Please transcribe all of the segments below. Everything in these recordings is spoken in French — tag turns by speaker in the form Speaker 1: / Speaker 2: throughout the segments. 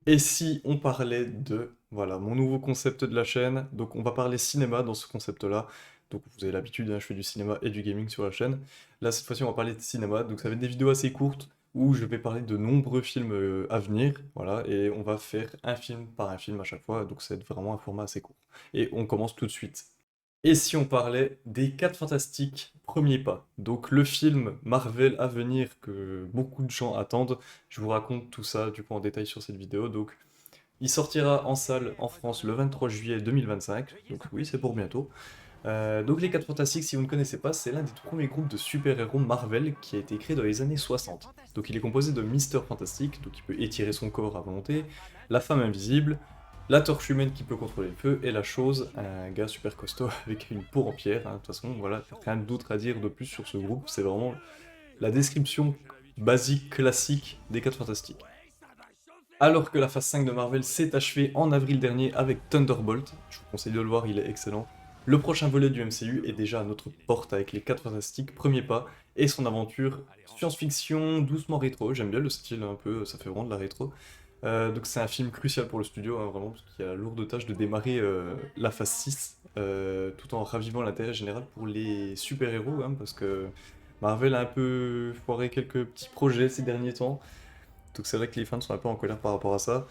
Speaker 1: Et si on parlait de, voilà, mon nouveau concept de la chaîne, donc on va parler cinéma dans ce concept-là. Donc vous avez l'habitude, hein, je fais du cinéma et du gaming sur la chaîne. Là, cette fois-ci, on va parler de cinéma, donc ça va être des vidéos assez courtes où je vais parler de nombreux films à venir, voilà, et on va faire un film par un film à chaque fois, donc c'est vraiment un format assez court. Et on commence tout de suite. Et si on parlait des 4 Fantastiques Premiers Pas, donc le film Marvel à venir que beaucoup de gens attendent, je vous raconte tout ça du coup en détail sur cette vidéo. Donc il sortira en salle en France le 23 juillet 2025, donc oui c'est pour bientôt. Donc les 4 Fantastiques, si vous ne connaissez pas, c'est l'un des tout premiers groupes de super-héros Marvel qui a été créé dans les années 60. Donc il est composé de Mister Fantastique, donc il peut étirer son corps à volonté, la femme invisible, la torche humaine qui peut contrôler le feu, et la chose, un gars super costaud avec une peau en pierre. Hein. De toute façon, voilà, rien d'autre à dire de plus sur ce groupe, c'est vraiment la description basique, classique des 4 Fantastiques. Alors que la phase 5 de Marvel s'est achevée en avril dernier avec Thunderbolt, je vous conseille de le voir, il est excellent. Le prochain volet du MCU est déjà à notre porte avec les 4 Fantastiques, premier pas, et son aventure science-fiction doucement rétro, j'aime bien le style un peu, ça fait vraiment de la rétro. Donc c'est un film crucial pour le studio, hein, vraiment, parce qu'il y a la lourde tâche de démarrer la phase 6, tout en ravivant l'intérêt général pour les super-héros, hein, parce que Marvel a un peu foiré quelques petits projets ces derniers temps, donc c'est vrai que les fans sont un peu en colère par rapport à ça.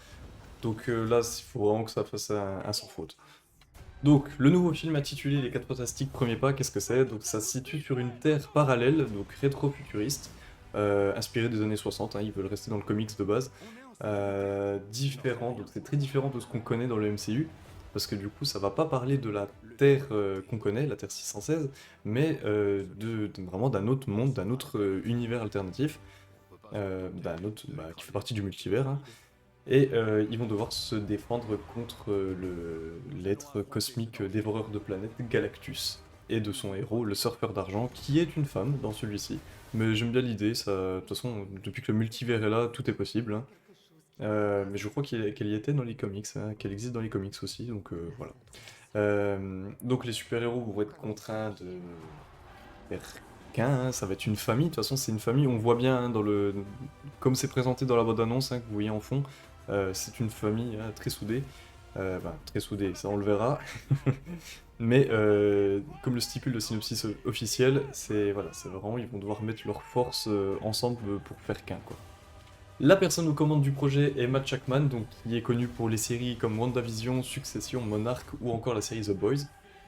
Speaker 1: Donc là, il faut vraiment que ça fasse un sans faute. Donc, le nouveau film intitulé Les 4 Fantastiques Premier Pas, qu'est-ce que c'est? Donc ça se situe sur une Terre parallèle, donc rétro-futuriste, inspirée des années 60, hein, ils veulent rester dans le comics de base. Différent, donc c'est très différent de ce qu'on connaît dans le MCU, parce que du coup ça va pas parler de la Terre qu'on connaît, la Terre 616, mais vraiment d'un autre monde, d'un autre univers alternatif, d'un autre qui fait partie du multivers, hein. Et ils vont devoir se défendre contre l'être cosmique dévoreur de planètes Galactus, et de son héros, le surfeur d'argent, qui est une femme dans celui-ci. Mais j'aime bien l'idée, ça, de toute façon, depuis que le multivers est là, tout est possible, hein. Mais je crois qu'elle y était dans les comics, hein, qu'elle existe dans les comics aussi, donc voilà. Donc les super-héros vont être contraints de faire qu'un, hein, ça va être une famille, de toute façon c'est une famille, on voit bien hein, comme c'est présenté dans la bande-annonce hein, que vous voyez en fond, c'est une famille hein, très soudée. Très soudée, ça on le verra. Mais comme le stipule le synopsis officiel, c'est voilà, c'est vraiment, ils vont devoir mettre leurs forces ensemble pour faire qu'un, quoi. La personne aux commandes du projet est Matt Shakman, donc, qui est connu pour les séries comme WandaVision, Succession, Monarch ou encore la série The Boys.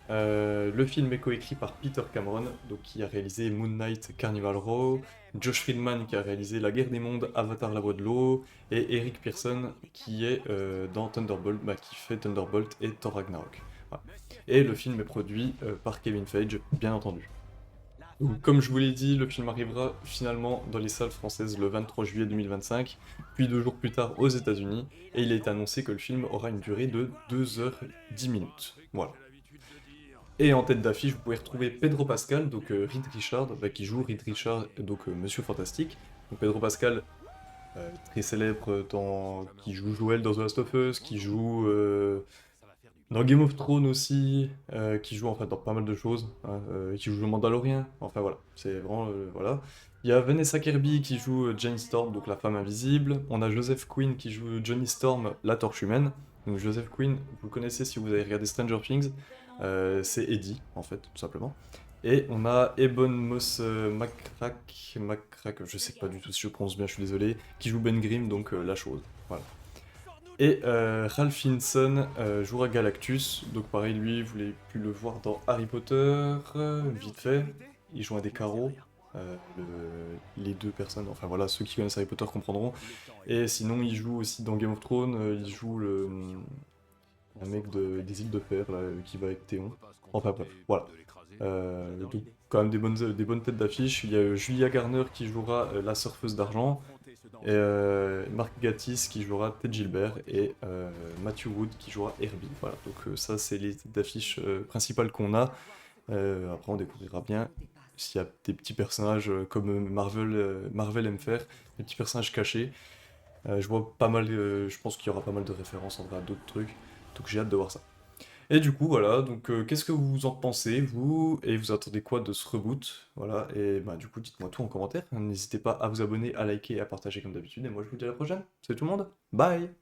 Speaker 1: Le film est coécrit par Peter Cameron, donc, qui a réalisé Moon Knight, Carnival Row, Josh Friedman qui a réalisé La Guerre des Mondes, Avatar La Voix de l'eau, et Eric Pearson qui est dans Thunderbolt, qui fait Thunderbolt et Thor Ragnarok. Voilà. Et le film est produit par Kevin Feige, bien entendu. Donc, comme je vous l'ai dit, le film arrivera finalement dans les salles françaises le 23 juillet 2025, puis 2 jours plus tard aux États-Unis, et il est annoncé que le film aura une durée de 2h10. Voilà. Et en tête d'affiche, vous pouvez retrouver Pedro Pascal, donc Reed Richard, qui joue Reed Richard, donc Monsieur Fantastique. Donc Pedro Pascal, très célèbre qui joue Joel dans The Last of Us, qui joue dans Game of Thrones aussi, qui joue en fait dans pas mal de choses, hein, qui joue le Mandalorien, enfin voilà, c'est vraiment, voilà. Il y a Vanessa Kirby qui joue Jane Storm, donc la femme invisible. On a Joseph Quinn qui joue Johnny Storm, la torche humaine. Donc Joseph Quinn, vous le connaissez si vous avez regardé Stranger Things, c'est Eddie en fait, tout simplement. Et on a Ebon Moss McCrack, je sais pas du tout si je prononce bien, je suis désolé, qui joue Ben Grimm, donc la chose. Voilà. Et Ralph Fiennes jouera Galactus, donc pareil, lui, vous l'avez pu le voir dans Harry Potter, vite fait, il joue un des carreaux, les deux personnes, enfin voilà, ceux qui connaissent Harry Potter comprendront, et sinon il joue aussi dans Game of Thrones, il joue un mec des îles de Fer, là, qui va avec Théon, enfin bref, voilà. Donc quand même des bonnes têtes d'affiche, il y a Julia Garner qui jouera la surfeuse d'argent, et Mark Gatiss qui jouera Ted Gilbert et Matthew Wood qui jouera Herbie. Voilà, donc ça c'est les têtes d'affiche principales qu'on a. Après on découvrira bien s'il y a des petits personnages comme Marvel aime faire, des petits personnages cachés. Je vois pas mal, je pense qu'il y aura pas mal de références en vrai à d'autres trucs, donc j'ai hâte de voir ça. Et du coup, voilà, donc qu'est-ce que vous en pensez, vous, et vous attendez quoi de ce reboot? Voilà, et bah du coup, dites-moi tout en commentaire. N'hésitez pas à vous abonner, à liker et à partager comme d'habitude, et moi je vous dis à la prochaine. Salut tout le monde, bye!